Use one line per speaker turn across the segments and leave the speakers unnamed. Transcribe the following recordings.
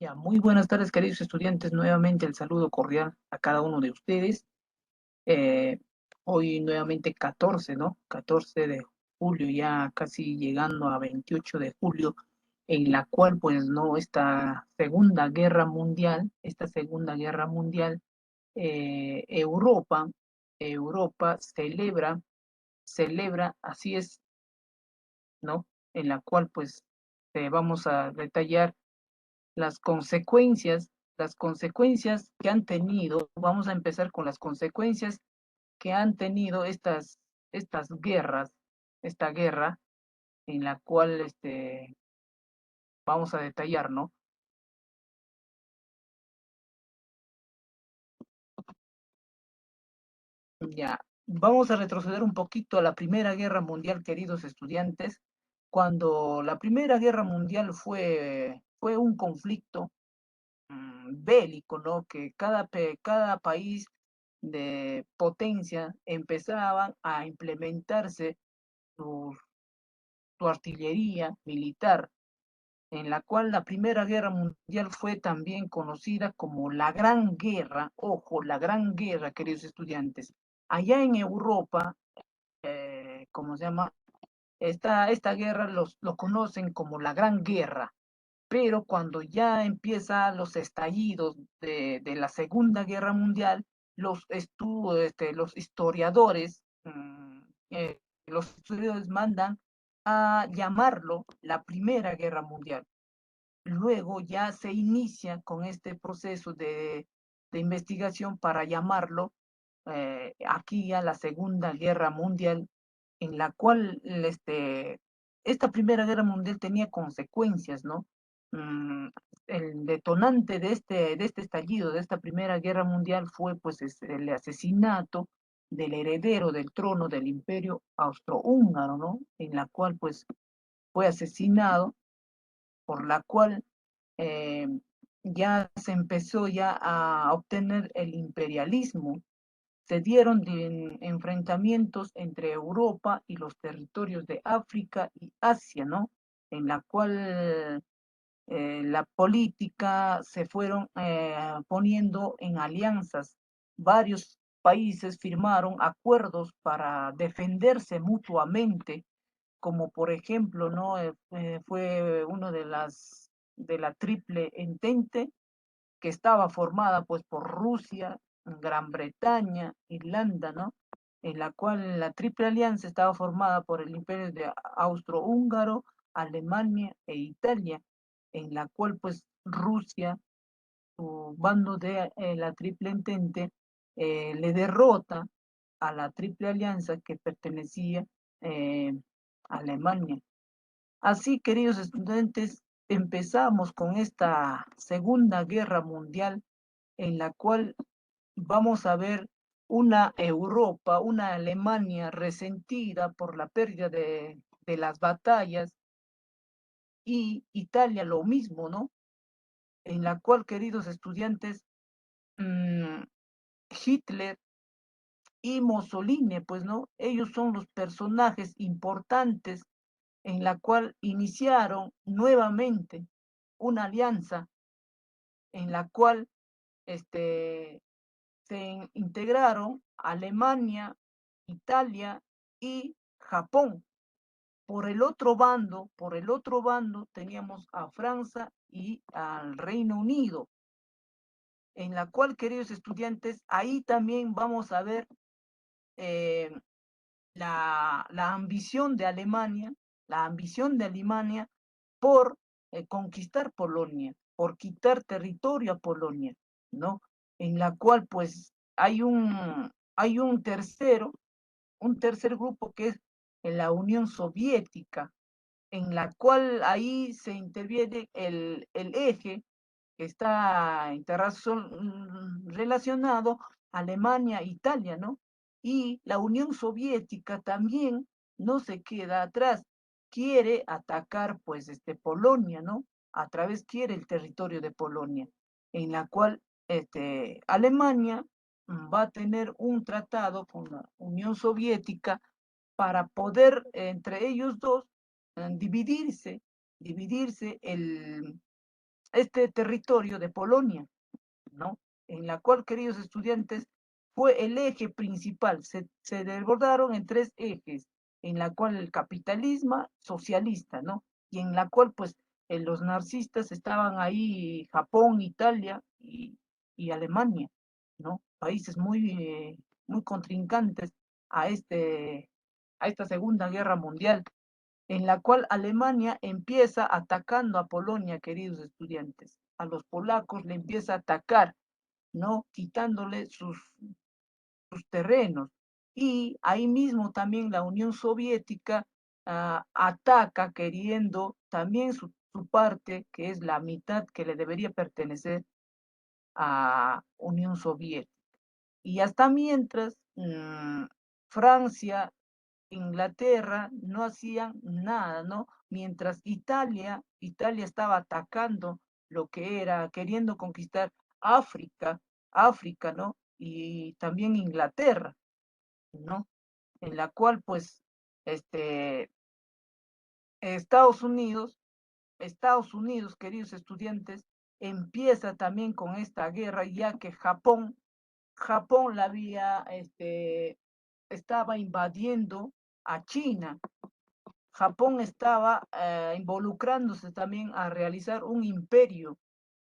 Ya, muy buenas tardes, queridos estudiantes. Nuevamente el saludo cordial a cada uno de ustedes. Eh, Hoy nuevamente 14, ¿no? 14 de julio, ya casi llegando a 28 de julio, en la cual, pues, ¿no? Esta Segunda Guerra Mundial, Europa celebra, así es, ¿no? En la cual, pues, vamos a detallar las consecuencias que han tenido. Vamos a empezar con las consecuencias que han tenido estas guerras, esta guerra en la cual vamos a detallar, ¿no? Ya, vamos a retroceder un poquito a la Primera Guerra Mundial, queridos estudiantes, cuando la Primera Guerra Mundial fue un conflicto bélico, ¿no? Que cada país de potencia empezaban a implementarse su, su artillería militar, en la cual la Primera Guerra Mundial fue también conocida como la Gran Guerra. Ojo, la Gran Guerra, queridos estudiantes. Allá en Europa, ¿cómo se llama? Esta guerra lo conocen como la Gran Guerra, pero cuando ya empiezan los estallidos de la Segunda Guerra Mundial, los historiadores, los historiadores mandan a llamarlo la Primera Guerra Mundial. Luego ya se inicia con este proceso de investigación para llamarlo aquí a la Segunda Guerra Mundial, en la cual esta Primera Guerra Mundial tenía consecuencias, ¿no? Mm, el detonante de este estallido, de esta Primera Guerra Mundial, fue pues el asesinato del heredero del trono del Imperio Austrohúngaro, ¿no? En la cual pues fue asesinado, por la cual eh, ya se empezó ya a obtener el imperialismo. Se dieron enfrentamientos entre Europa y los territorios de África y Asia, ¿no? En la cual la política se fueron poniendo en alianzas. Varios países firmaron acuerdos para defenderse mutuamente, como por ejemplo, ¿no? Fue uno de la Triple Entente, que estaba formada pues por Rusia, Gran Bretaña, Irlanda, ¿no? En la cual la Triple Alianza estaba formada por el Imperio de Austrohúngaro, Alemania e Italia, en la cual pues Rusia, su bando de la Triple Entente, le derrota a la Triple Alianza que pertenecía a Alemania. Así, queridos estudiantes, empezamos con esta Segunda Guerra Mundial, en la cual vamos a ver una Europa, una Alemania resentida por la pérdida de las batallas, y Italia lo mismo, ¿no? En la cual, queridos estudiantes, mmm, Hitler y Mussolini, pues, ¿no? Ellos son los personajes importantes en la cual iniciaron nuevamente una alianza en la cual este, se integraron Alemania, Italia y Japón. Por el otro bando teníamos a Francia y al Reino Unido, en la cual, queridos estudiantes, ahí también vamos a ver eh, la ambición de Alemania, la ambición de Alemania por conquistar Polonia, por quitar territorio a Polonia, ¿no? En la cual pues hay un tercer grupo, que es la Unión Soviética, en la cual ahí se interviene el eje que está relacionado a Alemania e Italia, ¿no? Y la Unión Soviética también no se queda atrás, quiere atacar pues Polonia, ¿no? Quiere el territorio de Polonia, en la cual Alemania va a tener un tratado con la Unión Soviética para poder entre ellos dos dividirse este territorio de Polonia, ¿no? En la cual, queridos estudiantes, fue el eje principal. Se desbordaron en tres ejes, en la cual el capitalismo socialista, ¿no? Y en la cual, pues, los nazistas estaban ahí, Japón, Italia y Alemania, ¿no? Países muy contrincantes a, a esta Segunda Guerra Mundial, en la cual Alemania empieza atacando a Polonia, queridos estudiantes. A los polacos le empieza a atacar, ¿no? Quitándole sus terrenos. Y ahí mismo también la Unión Soviética ataca queriendo también su parte, que es la mitad que le debería pertenecer a Unión Soviética. Y hasta mientras Francia, Inglaterra no hacían nada, ¿no? Mientras Italia estaba atacando lo que era, queriendo conquistar África, África, ¿no? Y también Inglaterra, ¿no? En la cual, pues, este, Estados Unidos, Estados Unidos, queridos estudiantes, empieza también con esta guerra, ya que Japón la había, estaba invadiendo a China. Japón estaba involucrándose también a realizar un imperio.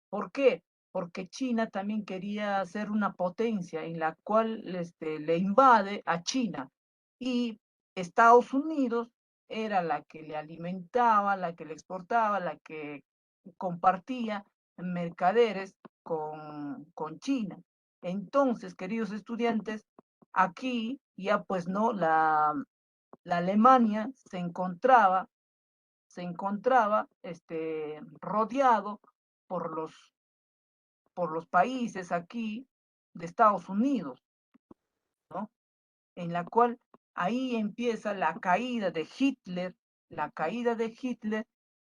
¿Por qué? Porque China también quería ser una potencia en la cual le invade a China. Y Estados Unidos era la que le alimentaba, la que le exportaba, la que compartía mercaderes con China. Entonces, queridos estudiantes, aquí ya pues no, la Alemania se encontraba rodeado por por los países aquí de Estados Unidos, ¿no? En la cual ahí empieza la caída de Hitler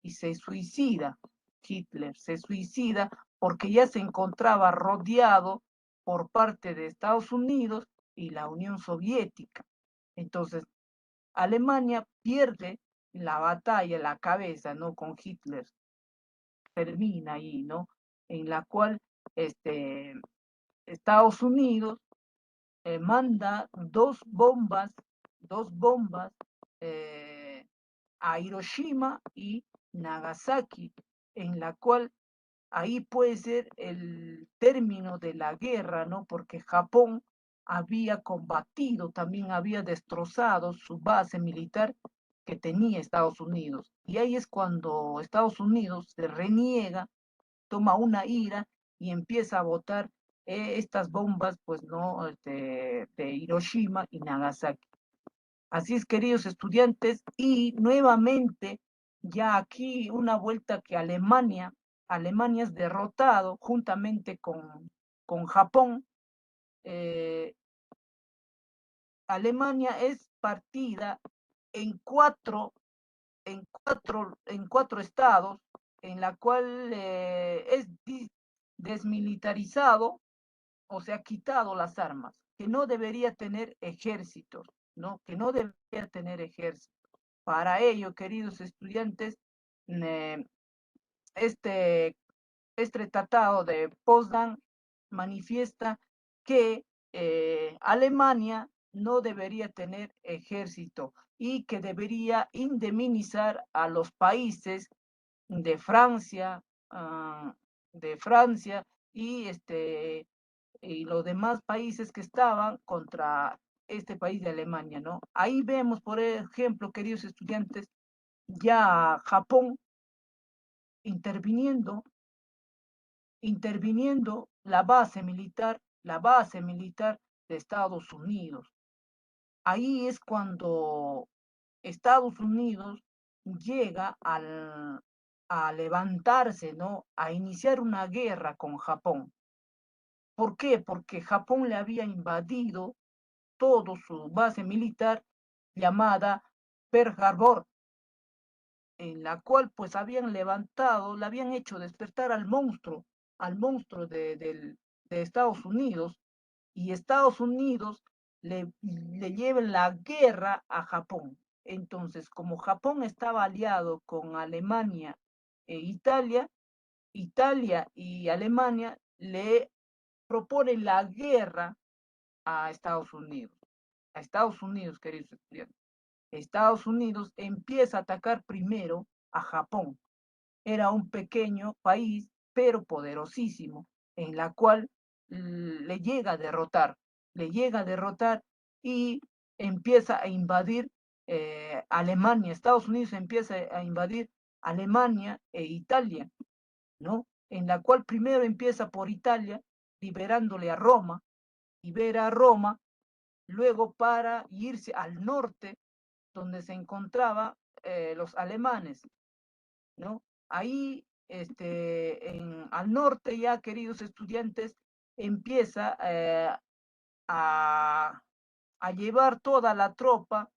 y Hitler se suicida porque ya se encontraba rodeado por parte de Estados Unidos y la Unión Soviética. Entonces, Alemania pierde la batalla, la cabeza, ¿no? Con Hitler, termina ahí, ¿no? En la cual este, Estados Unidos manda dos bombas eh, a Hiroshima y Nagasaki, en la cual ahí puede ser el término de la guerra, ¿no? Porque Japón había combatido, también había destrozado su base militar que tenía Estados Unidos. Y ahí es cuando Estados Unidos se reniega, toma una ira y empieza a botar estas bombas, pues, ¿no? De Hiroshima y Nagasaki. Así es, queridos estudiantes, y nuevamente, ya aquí una vuelta que Alemania es derrotado juntamente con Japón. eh, Alemania es partida en cuatro estados, en la cual es desmilitarizado, o sea, quitado las armas, que no debería tener ejércitos, ¿no? Que no debería tener ejército. Para ello, queridos estudiantes, eh, este, este tratado de Potsdam manifiesta que Alemania no debería tener ejército y que debería indemnizar a los países de Francia, uh, de Francia y, y los demás países que estaban contra este país de Alemania, ¿no? Ahí vemos, por ejemplo, queridos estudiantes, ya Japón interviniendo, interviniendo la base militar de Estados Unidos. Ahí es cuando Estados Unidos llega a levantarse, ¿no? A iniciar una guerra con Japón. ¿Por qué? Porque Japón le había invadido todo su base militar llamada Pearl Harbor, en la cual pues habían levantado, le habían hecho despertar al monstruo de Estados Unidos, y Estados Unidos le lleva la guerra a Japón. Entonces, como Japón estaba aliado con Alemania e Italia, Italia y Alemania le proponen la guerra a Estados Unidos. A Estados Unidos, queridos estudiantes. Estados Unidos empieza a atacar primero a Japón. Era un pequeño país, pero poderosísimo, en la cual le llega a derrotar y empieza a invadir Alemania. Estados Unidos empieza a invadir Alemania e Italia, ¿no? En la cual primero empieza por Italia, liberándole a Roma, libera a Roma, luego para irse al norte, donde se encontraban los alemanes, ¿no? Ahí, al norte ya, queridos estudiantes, empieza a, a, llevar toda la tropa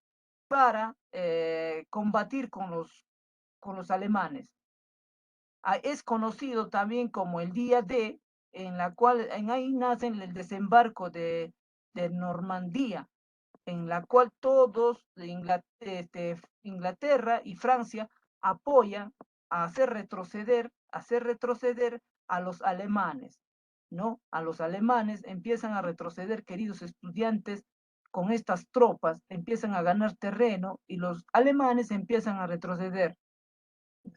para combatir con los alemanes. Es conocido también como el Día D, en la cual en ahí nace el desembarco de Normandía, en la cual todos de Inglaterra y Francia apoyan a hacer retroceder a los alemanes, ¿no? A los alemanes empiezan a retroceder, queridos estudiantes, con estas tropas, empiezan a ganar terreno y los alemanes empiezan a retroceder.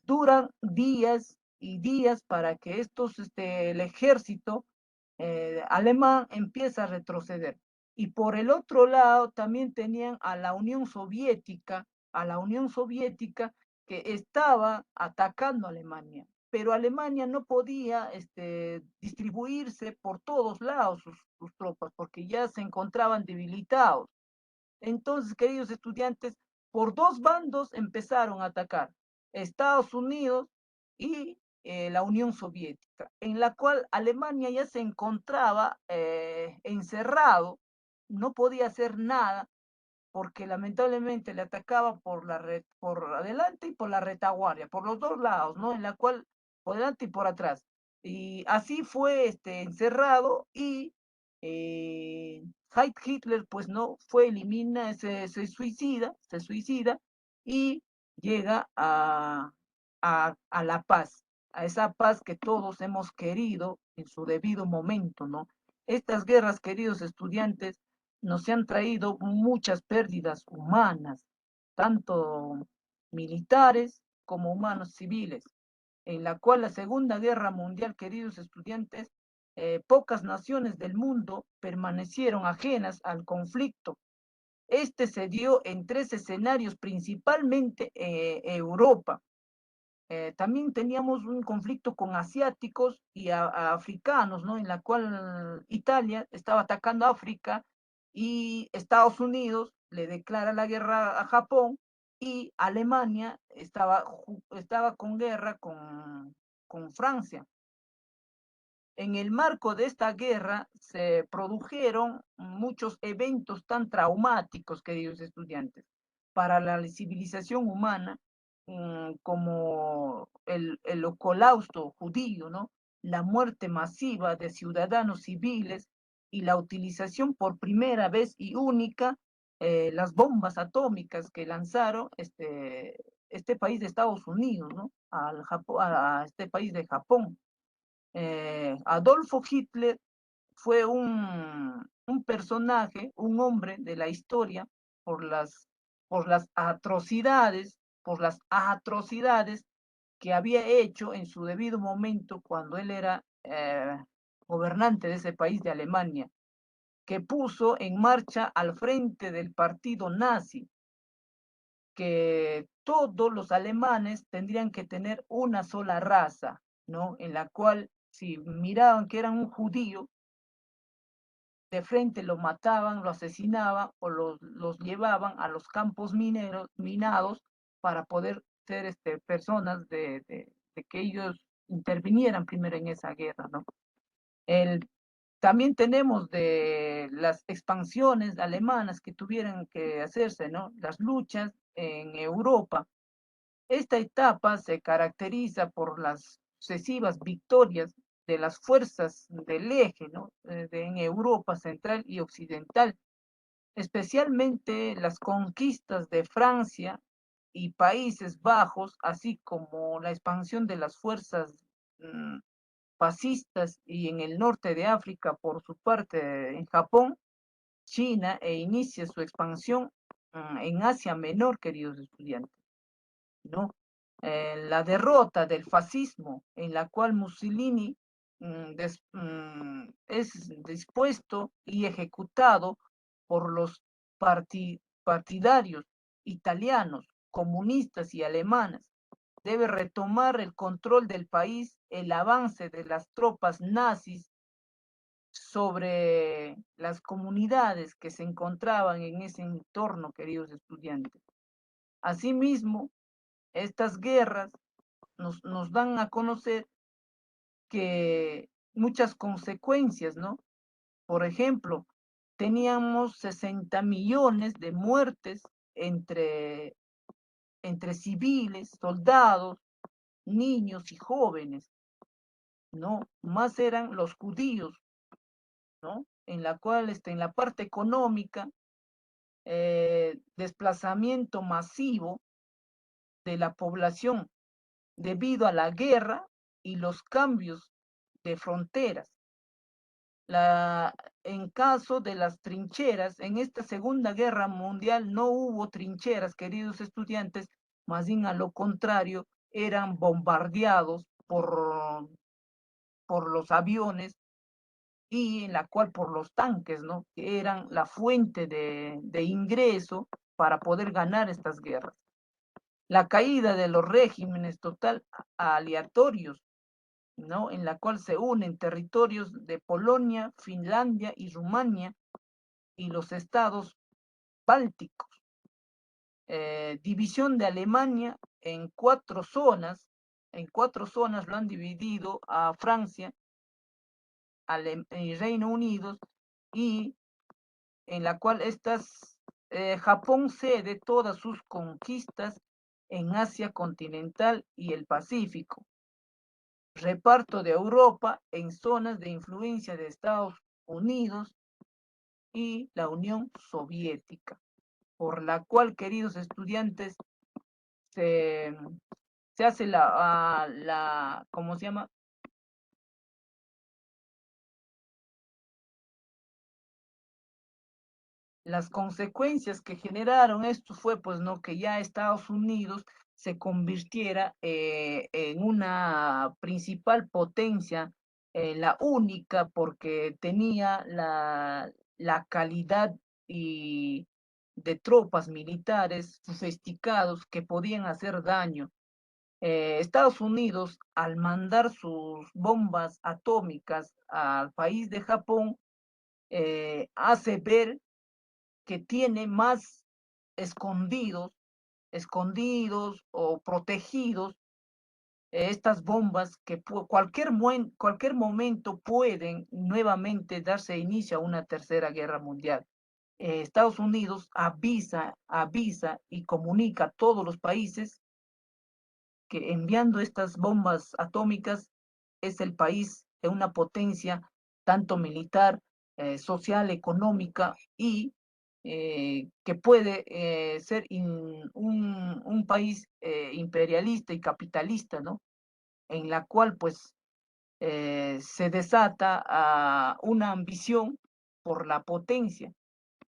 Duran días y días para que el ejército alemán empieza a retroceder. Y por el otro lado también tenían a la Unión Soviética que estaba atacando a Alemania, pero Alemania no podía distribuirse por todos lados sus tropas porque ya se encontraban debilitados. Entonces, queridos estudiantes, por dos bandos empezaron a atacar, Estados Unidos y la Unión Soviética, en la cual Alemania ya se encontraba encerrado, no podía hacer nada porque lamentablemente le atacaba por adelante y por la retaguardia, por los dos lados, ¿no? En la cual, por delante y por atrás. Y así fue encerrado y Hitler, pues no, se suicida y llega a la paz, a esa paz que todos hemos querido en su debido momento, ¿no? Estas guerras, queridos estudiantes, nos han traído muchas pérdidas humanas, tanto militares como humanos civiles, en la cual la Segunda Guerra Mundial, queridos estudiantes, pocas naciones del mundo permanecieron ajenas al conflicto. Este se dio en tres escenarios, principalmente Europa. También teníamos un conflicto con asiáticos y africanos, ¿no? En la cual Italia estaba atacando a África y Estados Unidos le declara la guerra a Japón y Alemania estaba con guerra con Francia. En el marco de esta guerra se produjeron muchos eventos tan traumáticos, queridos estudiantes, para la civilización humana, como el holocausto judío, ¿no? La muerte masiva de ciudadanos civiles y la utilización por primera vez y única las bombas atómicas que lanzaron este país de Estados Unidos, ¿no? A este país de Japón. Adolfo Hitler fue un personaje, un hombre de la historia por por las atrocidades que había hecho en su debido momento cuando él era gobernante de ese país de Alemania, que puso en marcha al frente del partido nazi que todos los alemanes tendrían que tener una sola raza, ¿no? En la cual si miraban que eran un judío, de frente lo mataban, lo asesinaban o los llevaban a los campos minados para poder ser personas de que ellos intervinieran primero en esa guerra, ¿no? El, también tenemos de las expansiones alemanas que tuvieron que hacerse, ¿no? Las luchas en Europa. Esta etapa se caracteriza por las sucesivas victorias de las fuerzas del eje, ¿no? En Europa central y occidental, especialmente las conquistas de Francia y Países Bajos, así como la expansión de las fuerzas mm, fascistas, y en el norte de África, por su parte, en Japón, China, e inicia su expansión en Asia Menor, queridos estudiantes, ¿no? La derrota del fascismo, en la cual Mussolini es dispuesto y ejecutado por los partidarios italianos, comunistas y alemanes. Debe retomar el control del país, el avance de las tropas nazis sobre las comunidades que se encontraban en ese entorno, queridos estudiantes. Asimismo, estas guerras nos dan a conocer que muchas consecuencias, ¿no? Por ejemplo, teníamos 60 millones de muertes entre, entre civiles, soldados, niños y jóvenes, ¿no? Más eran los judíos, ¿no? En la cual, en la parte económica, desplazamiento masivo de la población debido a la guerra y los cambios de fronteras. La, en caso de las trincheras, en esta Segunda Guerra Mundial no hubo trincheras, queridos estudiantes, más bien a lo contrario, eran bombardeados por los aviones, y en la cual por los tanques, ¿no? Que eran la fuente de ingreso para poder ganar estas guerras. La caída de los regímenes total aleatorios, ¿no? En la cual se unen territorios de Polonia, Finlandia y Rumania y los estados bálticos. División de Alemania en cuatro zonas lo han dividido a Francia, Reino Unido, y en la cual Japón cede todas sus conquistas en Asia continental y el Pacífico. Reparto de Europa en zonas de influencia de Estados Unidos y la Unión Soviética, por la cual, queridos estudiantes, se, se hace ¿cómo se llama? Las consecuencias que generaron esto fue, pues, no, que ya Estados Unidos se convirtiera en una principal potencia, la única, porque tenía la calidad y de tropas militares sofisticados que podían hacer daño. Estados Unidos, al mandar sus bombas atómicas al país de Japón, hace ver que tiene más escondidos, escondidos o protegidos estas bombas que cualquier momento pueden nuevamente darse inicio a una tercera guerra mundial. Estados Unidos avisa y comunica a todos los países que enviando estas bombas atómicas es el país de una potencia tanto militar, social, económica, y que puede ser un país imperialista y capitalista, ¿no? En la cual pues se desata una ambición por la potencia,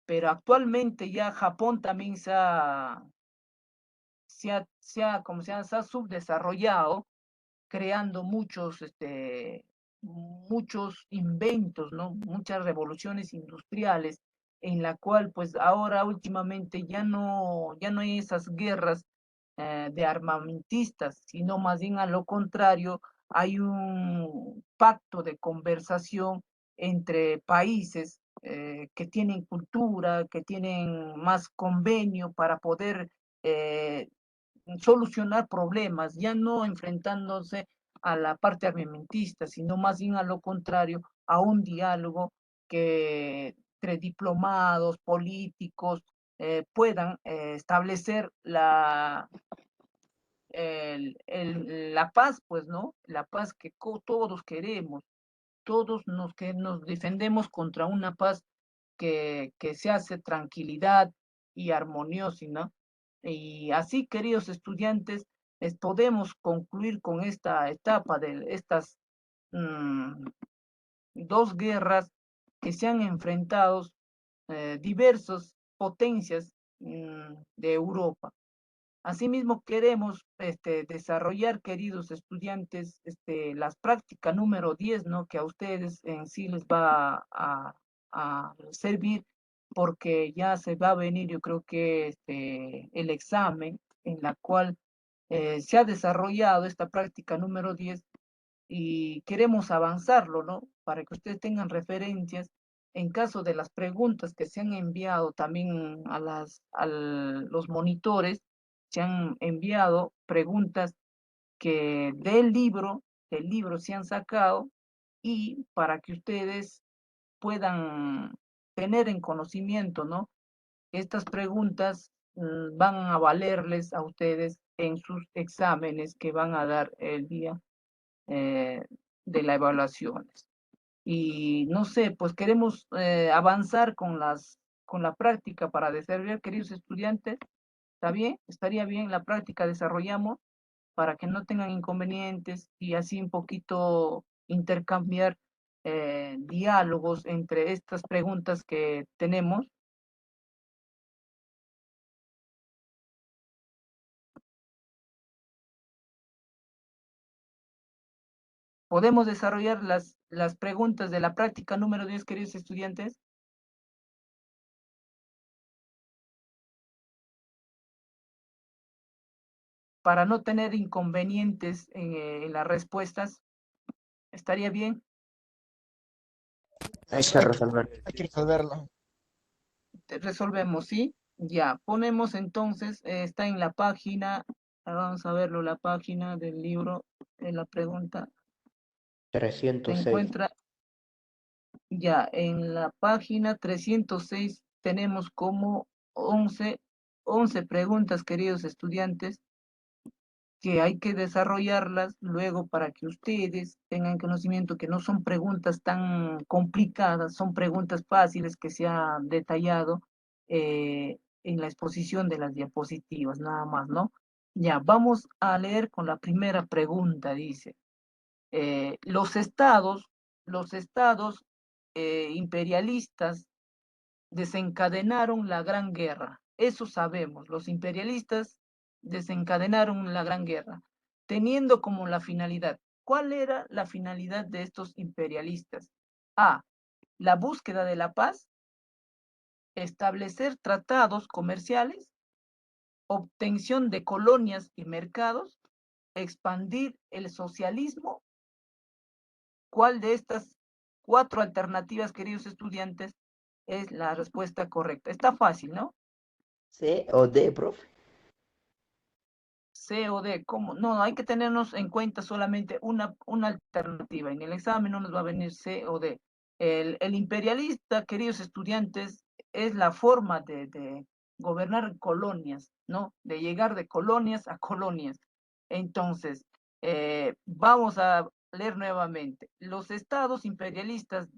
pero actualmente ya Japón también se ha subdesarrollado, creando muchos inventos, ¿no? Muchas revoluciones industriales, en la cual pues ahora últimamente ya no hay esas guerras de armamentistas, sino más bien a lo contrario, hay un pacto de conversación entre países que tienen cultura, que tienen más convenio para poder eh, solucionar problemas, ya no enfrentándose a la parte armamentista, sino más bien a lo contrario, a un diálogo que entre diplomados, políticos, puedan establecer la paz, pues, ¿no? La paz que todos queremos, que nos defendemos contra una paz que se hace tranquilidad y armoniosa, ¿no? Y así, queridos estudiantes, podemos concluir con esta etapa de estas dos guerras que se han enfrentado diversas potencias de Europa. Asimismo, queremos desarrollar, queridos estudiantes, las prácticas número 10, ¿no? Que a ustedes en sí les va a servir, porque ya se va a venir, yo creo que el examen en la cual se ha desarrollado esta práctica número 10 y queremos avanzarlo, ¿no? Para que ustedes tengan referencias en caso de las preguntas que se han enviado también a los monitores, se han enviado preguntas que del libro se han sacado y para que ustedes puedan tener en conocimiento, ¿no? Estas preguntas van a valerles a ustedes en sus exámenes que van a dar el día eh, de las evaluaciones. Y no sé, pues queremos avanzar con la práctica para desarrollar, queridos estudiantes. ¿Está bien? Estaría bien la práctica, desarrollamos para que no tengan inconvenientes y así un poquito intercambiar diálogos entre estas preguntas que tenemos. ¿Podemos desarrollar las preguntas de la práctica número 10, queridos estudiantes? Para no tener inconvenientes en las respuestas. ¿Estaría bien?
Hay que resolver.
Hay que resolverlo.
Resolvemos, ¿sí? Ya, ponemos entonces, está en la página, vamos a verlo, la página del libro, de la pregunta, se
306.
encuentra ya en la página 306, tenemos como 11 preguntas, queridos estudiantes, que hay que desarrollarlas luego para que ustedes tengan conocimiento que no son preguntas tan complicadas, son preguntas fáciles que se ha detallado en la exposición de las diapositivas, nada más, ¿no? Ya, vamos a leer con la primera pregunta, dice, los estados imperialistas desencadenaron la Gran Guerra. Eso sabemos, los imperialistas desencadenaron la Gran Guerra, teniendo como la finalidad. ¿Cuál era la finalidad de estos imperialistas? A, la búsqueda de la paz, establecer tratados comerciales, obtención de colonias y mercados, expandir el socialismo. ¿Cuál de estas cuatro alternativas, queridos estudiantes, es la respuesta correcta? Está fácil, ¿no?
C o D, profe.
C o D, ¿cómo? No, hay que tenernos en cuenta solamente una alternativa. En el examen no nos va a venir C o D. El imperialista, queridos estudiantes, es la forma de gobernar colonias, ¿no? De llegar de colonias a colonias. Entonces, vamos a leer nuevamente. Los estados imperialistas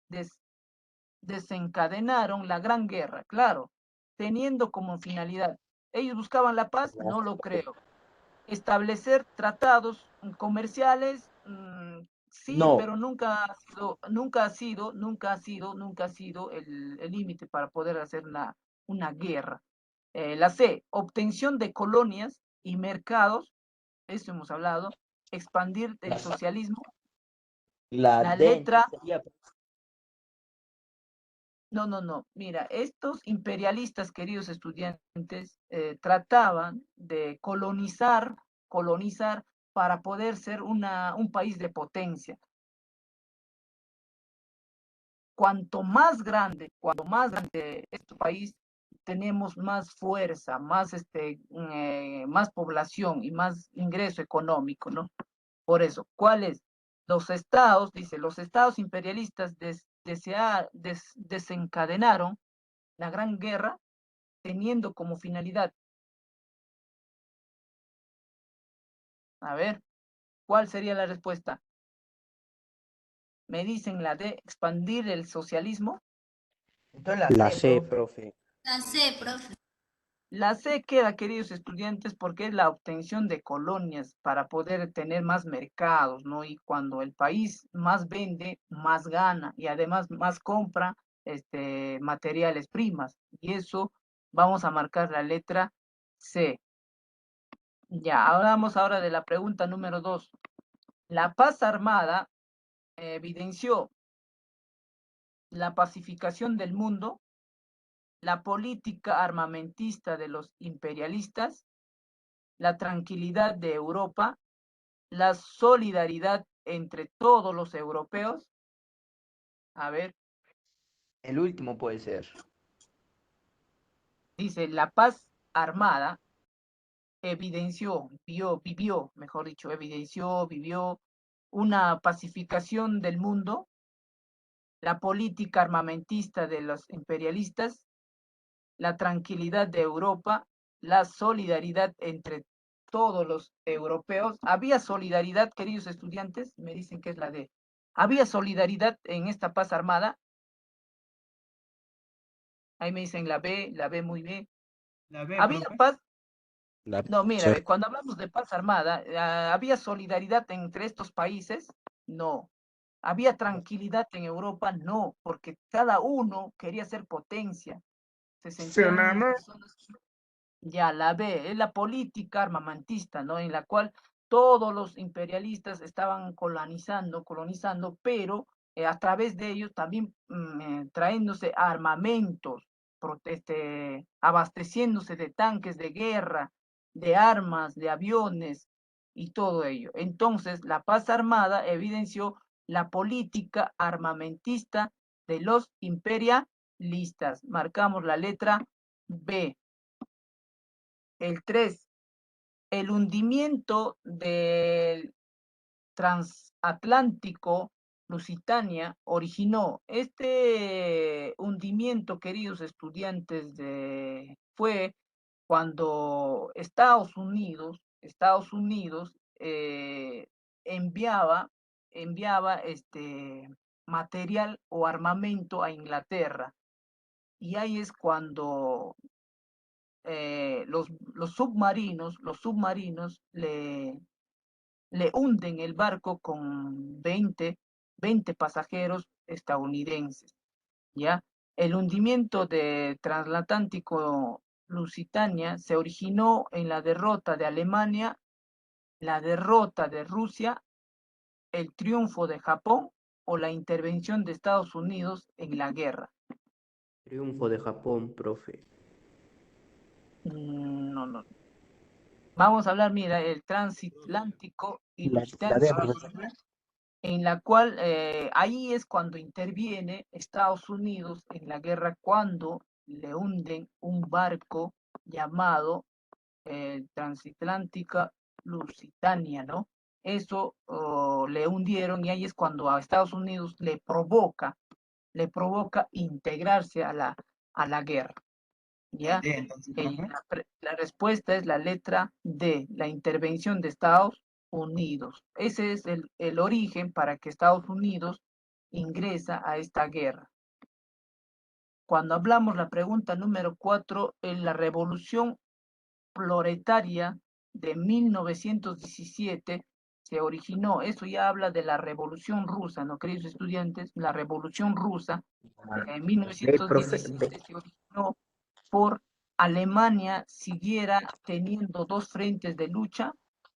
des, desencadenaron la Gran Guerra, claro, teniendo como finalidad. ¿Ellos buscaban la paz? No lo creo. Establecer tratados comerciales, sí,
No.
pero nunca ha sido el límite para poder hacer una guerra. La C, obtención de colonias y mercados, eso hemos hablado, expandir el socialismo.
La
La
D
letra,
sería.
no, mira, estos imperialistas, queridos estudiantes, trataban de colonizar para poder ser un país de potencia. Cuanto más grande este país, tenemos más fuerza, más población y más ingreso económico, ¿no? Por eso, ¿cuáles? Los estados, dice, los estados imperialistas desencadenaron la Gran Guerra teniendo como finalidad, a ver, ¿cuál sería la respuesta? Me dicen la de expandir el socialismo.
Entonces la C, profe.
La C, profe.
La C queda, queridos estudiantes, porque es la obtención de colonias para poder tener más mercados, ¿no? Y cuando el país más vende, más gana y además más compra materiales primas. Y eso vamos a marcar la letra C. Ya, hablamos ahora de la pregunta número 2. La paz armada evidenció la pacificación del mundo, la política armamentista de los imperialistas, la tranquilidad de Europa, la solidaridad entre todos los europeos. A ver,
El último puede ser.
dice, la paz armada vivió una pacificación del mundo, la política armamentista de los imperialistas, la tranquilidad de Europa, la solidaridad entre todos los europeos. ¿Había solidaridad, queridos estudiantes? Me dicen que es la D. ¿Había solidaridad en esta paz armada? Ahí me dicen la B muy bien.
La B,
¿Había
profe.
paz?
La
No, mira,
profesor.
cuando hablamos de paz armada, ¿había solidaridad entre estos países? No. ¿Había tranquilidad en Europa? No, porque cada uno quería ser potencia. Se sentían unas personas. Ya, la B, es la política armamentista, ¿no? En la cual todos los imperialistas estaban colonizando, pero a través de ellos también traéndose armamentos, abasteciéndose de tanques de guerra, de armas, de aviones y todo ello. Entonces, la paz armada evidenció la política armamentista de los imperialistas. Marcamos la letra B. El 3, el hundimiento del transatlántico Lusitania originó este hundimiento, queridos estudiantes, fue cuando Estados Unidos enviaba, enviaba material o armamento a Inglaterra. Y ahí es cuando los submarinos le hunden el barco con 20 pasajeros estadounidenses, ¿ya? El hundimiento de transatlántico Lusitania se originó en la derrota de Alemania, la derrota de Rusia, el triunfo de Japón o la intervención de Estados Unidos en la guerra.
Triunfo de Japón, profe.
No, no. Vamos a hablar, mira, el transatlántico y
La D,
Lusitania,
profesor.
en la cual ahí es cuando interviene Estados Unidos en la guerra, cuando le hunden un barco llamado Transatlántica Lusitania, ¿no? Eso le hundieron y ahí es cuando a Estados Unidos le provoca integrarse a la guerra,
La
¿ya?
D, entonces, profe.
La respuesta es la letra D, la intervención de Estados Unidos. Ese es el origen para que Estados Unidos ingresa a esta guerra. Cuando hablamos la pregunta número 4, en la revolución proletaria de 1917 se originó, eso ya habla de la revolución rusa, ¿no, queridos estudiantes? La revolución rusa en
B, profe.
1917 se originó por Alemania siguiera teniendo dos frentes de lucha,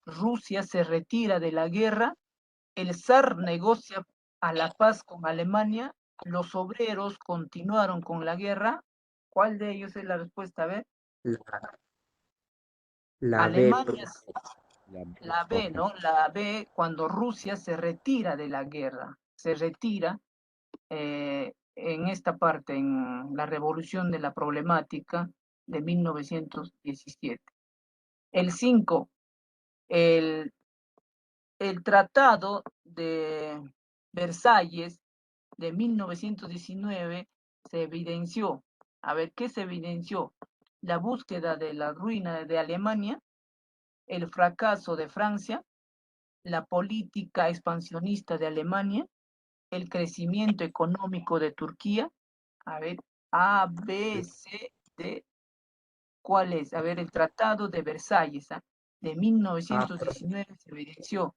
Rusia se retira de la guerra, el zar negocia a la paz con Alemania, los obreros continuaron con la guerra. ¿Cuál de ellos es la respuesta? A ver,
La, la B,
Alemania,
profe.
la B, ¿no? La B, cuando Rusia se retira de la guerra, se retira en esta parte, en la revolución de la problemática de 1917. El 5, el, el Tratado de Versalles de 1919 se evidenció. A ver, ¿qué se evidenció? La búsqueda de la ruina de Alemania, el fracaso de Francia, la política expansionista de Alemania, el crecimiento económico de Turquía. A ver, A, B, C, D. ¿Cuál es? A ver, el Tratado de Versalles, ¿ah? De
Ah,
1919 se evidenció,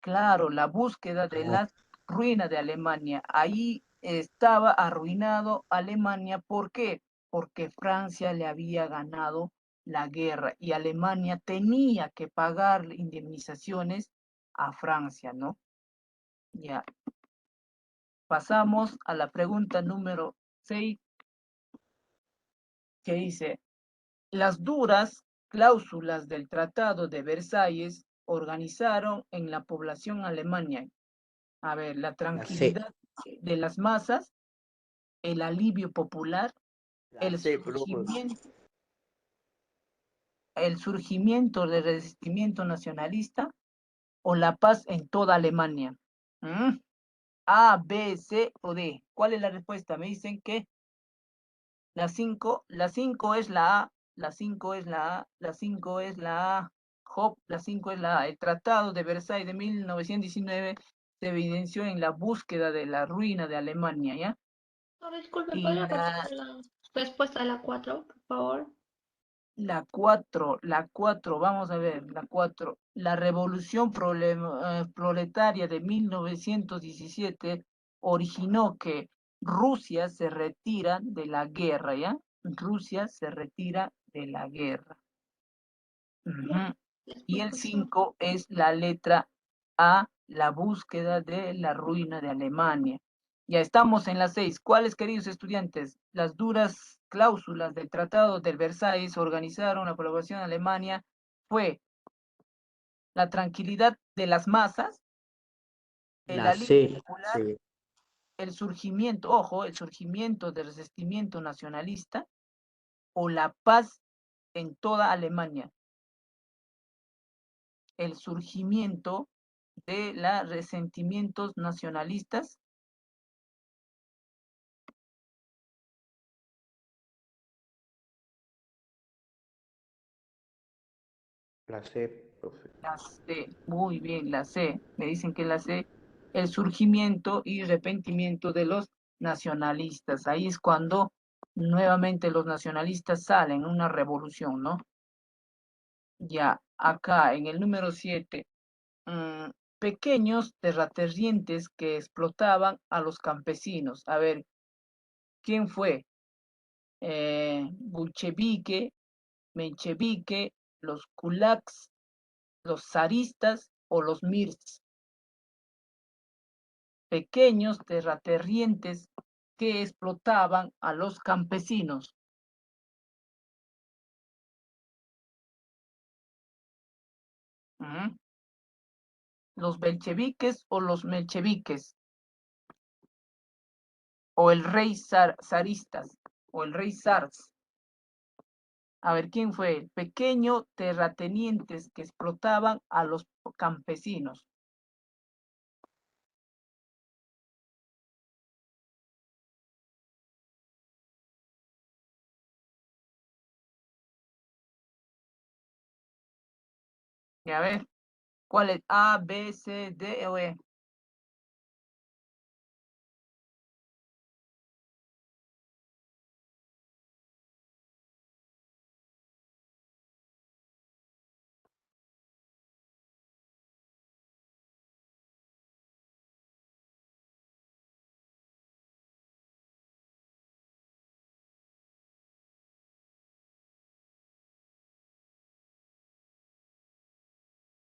claro, la búsqueda de
ah,
la ruina de Alemania. Ahí estaba arruinado Alemania. ¿Por qué? Porque Francia le había ganado la guerra y Alemania tenía que pagar indemnizaciones a Francia, ¿no? Ya, pasamos a la pregunta número 6, que dice, las duras cláusulas del Tratado de Versalles organizaron en la población alemana, a ver, la
la C,
tranquilidad de las masas, el alivio popular,
la
el
C, profe.
surgimiento, el surgimiento del resentimiento nacionalista o la paz en toda Alemania. ¿Mm? A, B, C o D. ¿Cuál es la respuesta? Me dicen que la 5 es la A, la 5 es la A, la 5 es la A, Hop, la 5 es la A. El Tratado de Versalles de 1919 se evidenció en la búsqueda de la ruina de Alemania, ¿ya?
No, disculpe,
Y
¿podría repetir la respuesta de la 4, por favor?
la 4, vamos a ver, la 4. La revolución proletaria de 1917 originó que Rusia se retira de la guerra, ¿ya? Rusia se retira de la guerra. Ujú. Y el
Disculpe,
5 es la letra A, la búsqueda de la ruina de Alemania. Ya estamos en la 6. ¿Cuáles, queridos estudiantes? Las duras cláusulas del Tratado del Versalles organizaron la colaboración en Alemania. Fue la tranquilidad de las masas, el
La
alivio
C,
popular,
C,
el surgimiento, ojo, el surgimiento del resentimiento nacionalista o la paz en toda Alemania. El surgimiento de los resentimientos nacionalistas.
la C, profe.
La C, muy bien, la C. Me dicen que la C, el surgimiento y arrepentimiento de los nacionalistas. Ahí es cuando nuevamente los nacionalistas salen, una revolución, ¿no? Ya, acá en el número 7, pequeños terratenientes que explotaban a los campesinos. A ver, ¿quién fue? Bolchevique, menchevique, los kulaks, los zaristas o los mirs. Pequeños terratenientes que explotaban a los campesinos. ¿Mm? Los bolcheviques o los mencheviques, o el rey zaristas, o el rey zars. A ver, ¿quién fue? El pequeño terratenientes que explotaban a los campesinos. Y a ver, ¿cuál es? A, B, C, D o E.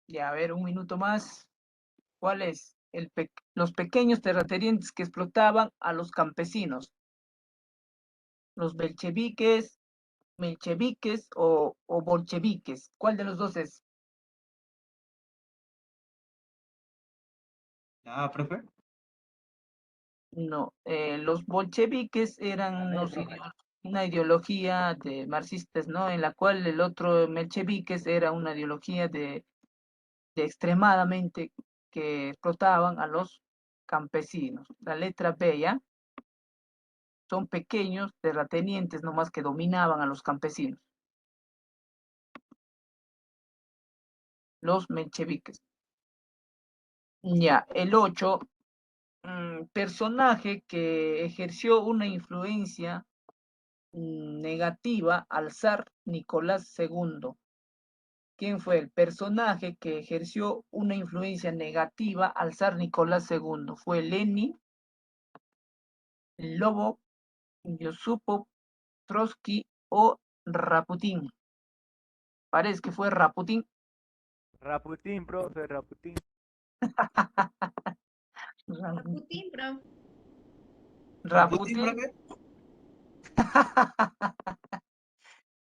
Y a ver, un minuto más. ¿Cuál es? Los pequeños terratenientes que explotaban a los campesinos. Los bolcheviques, mencheviques o bolcheviques. ¿Cuál de los dos es?
Ah, profe.
No, los bolcheviques eran
La D, profe.
una ideología de marxistas, ¿no? En la cual el otro mencheviques era una ideología de extremadamente que explotaban a los campesinos. La letra B, ¿ya? Son pequeños terratenientes nomás que dominaban a los campesinos. Los mencheviques. Ya, el 8, personaje que ejerció una influencia negativa al zar Nicolás II. ¿Quién fue el personaje que ejerció una influencia negativa al zar Nicolás II? ¿Fue Lenin, Lobo, Yusupov, Trotsky o Raputín? Parece que fue Raputín.
Raputín, profe, Raputín.
Putin, bro.
Raputín.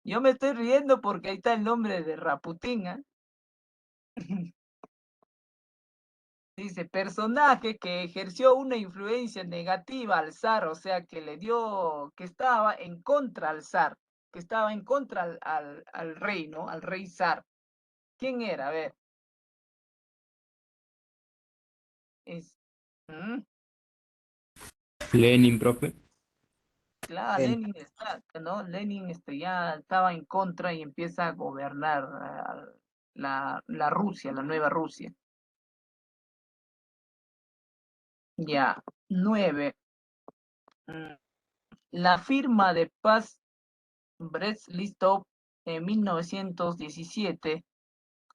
Yo me estoy riendo porque ahí está el nombre de Raputín. ¿Eh? Dice, personaje que ejerció una influencia negativa al zar, o sea, que le dio, que estaba en contra al zar, que estaba en contra al rey, ¿no? Al rey zar. ¿Quién era? A ver. Es, ¿Mm?
Lenin, profe.
Claro,
Lenin.
Lenin está, ¿no? Lenin ya estaba en contra y empieza a gobernar la Rusia, la nueva Rusia. Ya, 9. La firma de paz Brest-Litovsk en 1917,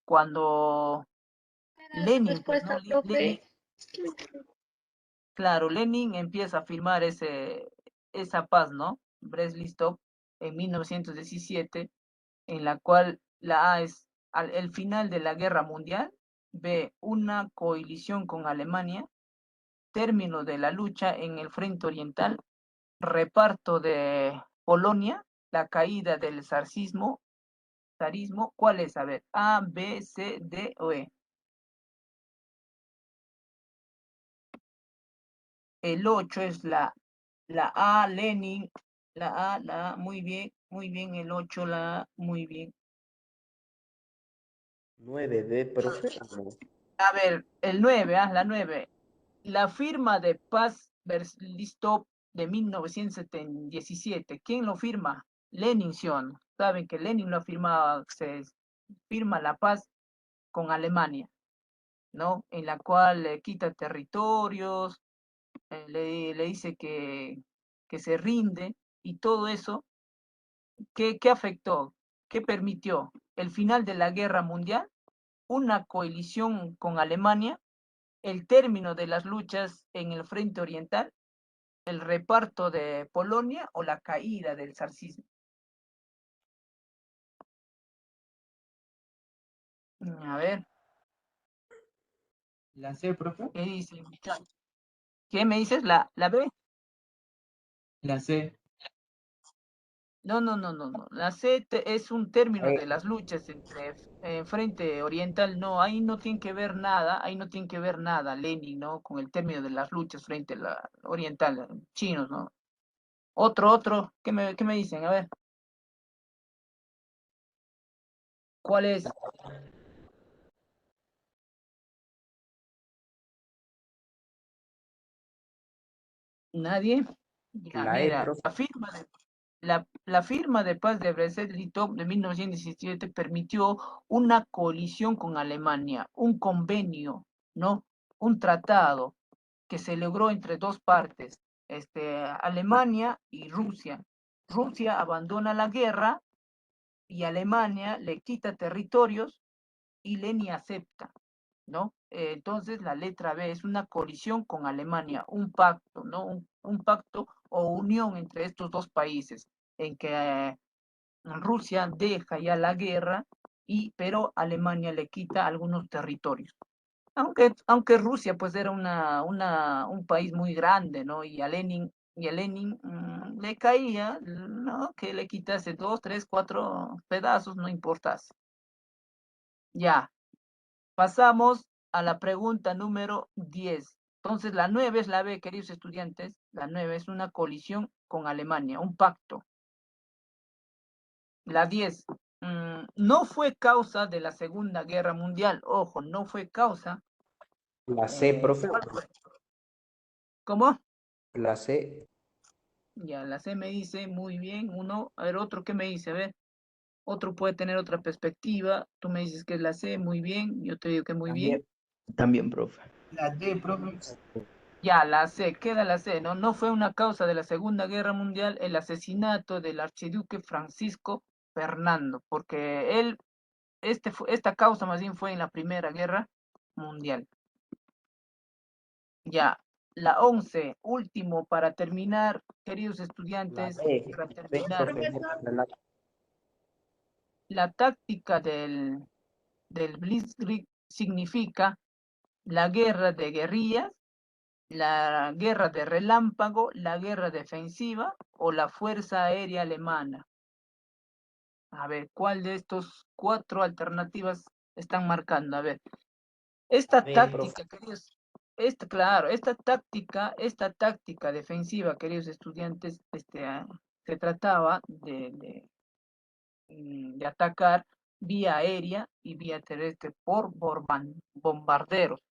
cuando
Era la
Lenin, pues, ¿no?
respuesta, profe.
Claro, Lenin empieza a firmar esa paz, ¿no? Brest-Litovsk en 1917, en la cual la A es el final de la Guerra Mundial, B, una coalición con Alemania, término de la lucha en el Frente Oriental, reparto de Polonia, la caída del zarismo. ¿Cuál es? A ver, A, B, C, D o E. El 8 es la A, Lenin, la A, muy bien, el 8, la A, muy bien.
9D, profe.
A ver, el 9, la 9. La firma de paz Brest-Litovsk de 1917. ¿Quién lo firma? Lenin, Sion. Saben que Lenin lo firma, se firma la paz con Alemania, ¿no? En la cual le quita territorios, le dice que se rinde y todo eso. ¿Qué afectó? ¿Qué permitió? El final de la guerra mundial, una coalición con Alemania, el término de las luchas en el frente oriental, el reparto de Polonia o la caída del zarcismo. A ver.
La C, profe.
¿Qué dice? ¿Qué me dices? ¿La B?
La C.
No. La C es un término de
E.
las luchas entre frente oriental. No, ahí no tiene que ver nada, Lenin, ¿no? Con el término de las luchas frente a la oriental, chinos, ¿no? Otro, ¿qué me dicen? A ver. ¿Cuál es? ¿Nadie? Ya,
La E,
mira,
profe.
la firma de paz de Brest-Litovsk de 1917 permitió una coalición con Alemania, un convenio, ¿no? Un tratado que se logró entre dos partes, Alemania y Rusia. Rusia abandona la guerra y Alemania le quita territorios y Lenin acepta, ¿no? Entonces la letra B es una coalición con Alemania, un pacto, ¿no? Un pacto o unión entre estos dos países, en que Rusia deja ya la guerra, pero Alemania le quita algunos territorios. Aunque Rusia pues era un país muy grande, ¿no? Y a Lenin le caía, ¿no? Que le quitase 2, 3, 4 pedazos, no importase. Ya, pasamos a la pregunta número 10. Entonces, la 9 es la B, queridos estudiantes. La 9 es una colisión con Alemania, un pacto. La 10 no fue causa de la Segunda Guerra Mundial. Ojo, no fue causa.
La C, profe.
¿Cómo?
La C.
Ya, la C me dice, muy bien, uno. A ver, otro, ¿qué me dice? A ver, otro puede tener otra perspectiva. Tú me dices que es la C, muy bien. Yo te digo que muy bien.
También, profe.
La D, profe.
Ya, la C, queda la C, ¿no? No fue una causa de la Segunda Guerra Mundial el asesinato del archiduque Francisco Fernando, porque esta causa más bien fue en la Primera Guerra Mundial. Ya, la 11, último para terminar, queridos
La
estudiantes,
B,
para
B,
terminar,
profe,
la táctica del Blitzkrieg significa la guerra de guerrillas, la guerra de relámpago, la guerra defensiva o la fuerza aérea alemana. A ver, ¿cuál de estos 4 alternativas están marcando? A ver, esta
B, profe.
táctica, queridos, claro, esta táctica defensiva, queridos estudiantes, se trataba de atacar vía aérea y vía terrestre por bombarderos,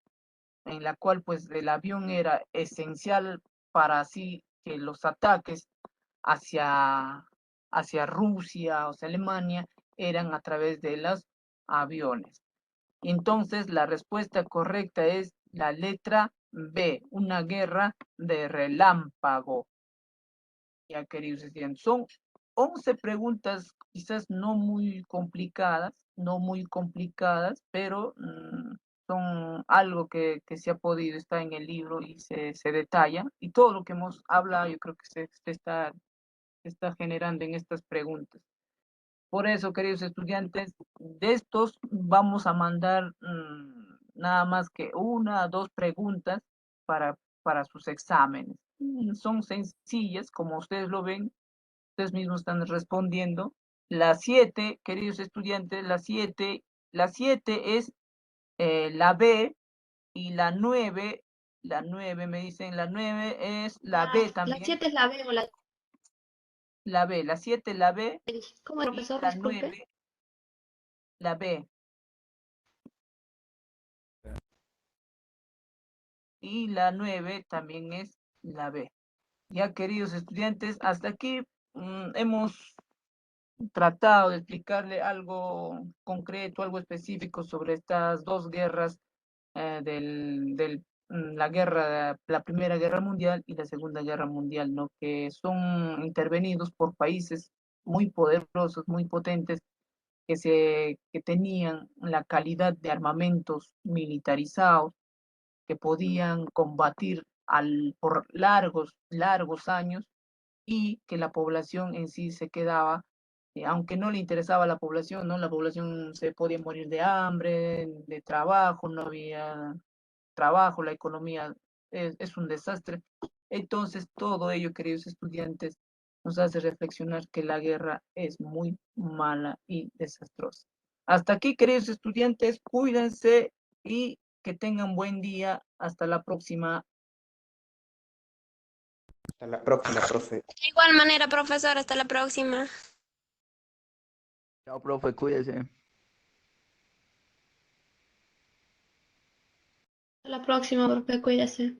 en la cual pues el avión era esencial para así que los ataques hacia, hacia Rusia o hacia Alemania eran a través de los aviones. Entonces la respuesta correcta es la letra B, una guerra de relámpago. Ya, queridos estudiantes, son 11 preguntas quizás no muy complicadas, pero son algo que se ha podido, está en el libro y se detalla, y todo lo que hemos hablado yo creo que se está generando en estas preguntas. Por eso, queridos estudiantes, de estos vamos a mandar nada más que 1 o 2 preguntas para sus exámenes. Son sencillas, como ustedes lo ven, ustedes mismos están respondiendo. La 7, queridos estudiantes, la 7 es la B, y la 9 me dicen, la 9 es la B
La
también,
7 es la B o la...
la B, la 7 la B,
¿Cómo,
y
profesor?
la
Disculpe.
9 la B. Y la 9 también es la B. Ya, queridos estudiantes, hasta aquí hemos tratado de explicarle algo concreto, algo específico sobre estas 2 guerras, la Primera Guerra Mundial y la Segunda Guerra Mundial, ¿no? Que son intervenidos por países muy poderosos, muy potentes, que tenían la calidad de armamentos militarizados, que podían combatir por largos años, y que la población en sí se quedaba, aunque no le interesaba a la población, ¿no? La población se podía morir de hambre, de trabajo, no había trabajo, la economía es un desastre. Entonces, todo ello, queridos estudiantes, nos hace reflexionar que la guerra es muy mala y desastrosa. Hasta aquí, queridos estudiantes, cuídense y que tengan buen día. Hasta la próxima.
Hasta la próxima, profe.
De igual manera, profesor, hasta la próxima.
Chao, profe, cuídese.
Hasta la próxima, profe. Cuídese.